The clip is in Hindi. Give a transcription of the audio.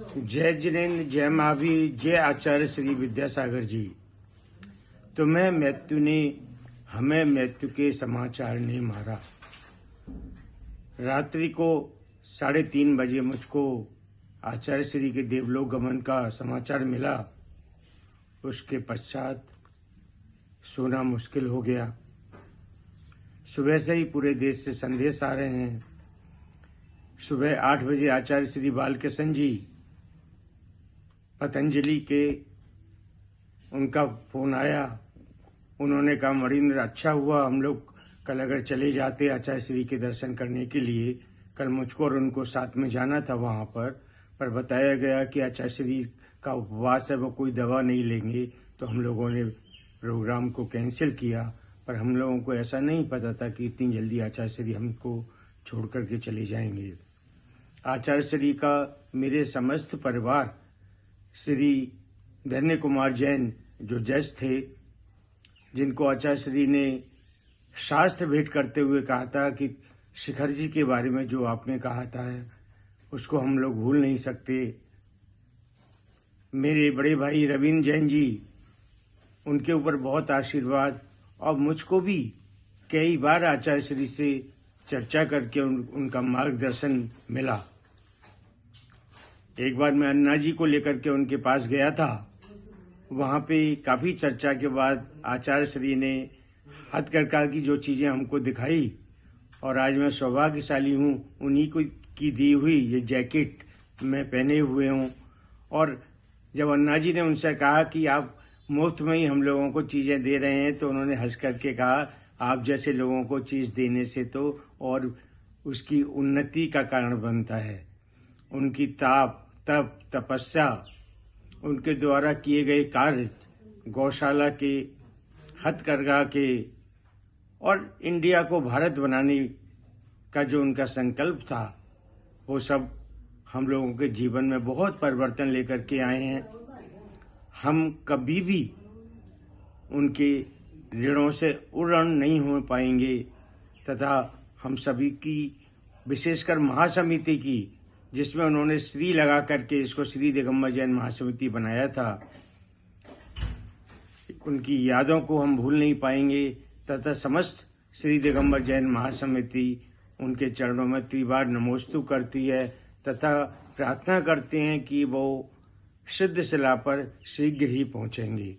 जय जिनेन्द्र, जय महावीर, जय आचार्य श्री विद्यासागर जी। तुम्हें मृत्यु ने, हमें मृत्यु के समाचार ने मारा। रात्रि को 3:30 बजे मुझको आचार्य श्री के देवलोक गमन का समाचार मिला। उसके पश्चात सोना मुश्किल हो गया। सुबह से ही पूरे देश से संदेश आ रहे हैं। सुबह 8 बजे आचार्य श्री बालकृष्ण जी पतंजलि के उनका फोन आया। उन्होंने कहा, मणिन्द्र, अच्छा हुआ हम लोग कल अगर चले जाते आचार्य श्री के दर्शन करने के लिए। कल मुझको और उनको साथ में जाना था वहाँ पर बताया गया कि आचार्य श्री का उपवास है, वो कोई दवा नहीं लेंगे। तो हम लोगों ने प्रोग्राम को कैंसिल किया। पर हम लोगों को ऐसा नहीं पता था कि इतनी जल्दी आचार्य श्री हमको छोड़ करके चले जाएंगे। आचार्य श्री का मेरे समस्त परिवार, श्री धन्य कुमार जैन जो जज थे, जिनको आचार्य श्री ने शास्त्र भेंट करते हुए कहा था कि शिखर जी के बारे में जो आपने कहा था उसको हम लोग भूल नहीं सकते। मेरे बड़े भाई रविंद्र जैन जी, उनके ऊपर बहुत आशीर्वाद, और मुझको भी कई बार आचार्य श्री से चर्चा करके उनका मार्गदर्शन मिला। एक बार मैं अन्ना जी को लेकर के उनके पास गया था। वहाँ पे काफ़ी चर्चा के बाद आचार्य श्री ने हथकरघा की जो चीज़ें हमको दिखाई, और आज मैं सौभाग्यशाली हूँ उन्हीं को की दी हुई ये जैकेट मैं पहने हुए हूँ। और जब अन्ना जी ने उनसे कहा कि आप मुफ्त में ही हम लोगों को चीज़ें दे रहे हैं, तो उन्होंने हंस करके कहा, आप जैसे लोगों को चीज़ देने से तो और उसकी उन्नति का कारण बनता है। उनकी तप तपस्या, उनके द्वारा किए गए कार्य, गौशाला के, हथकरघा के, और इंडिया को भारत बनाने का जो उनका संकल्प था, वो सब हम लोगों के जीवन में बहुत परिवर्तन लेकर के आए हैं। हम कभी भी उनके ऋणों से उड़न नहीं हो पाएंगे, तथा हम सभी की, विशेषकर महासमिति की, जिसमें उन्होंने श्री लगा करके इसको श्री दिगंबर जैन महासमिति बनाया था, उनकी यादों को हम भूल नहीं पाएंगे। तथा समस्त श्री दिगंबर जैन महासमिति उनके चरणों में त्रिबार नमोस्तु करती है, तथा प्रार्थना करते हैं कि वो सिद्ध शिला पर शीघ्र ही पहुंचेंगे।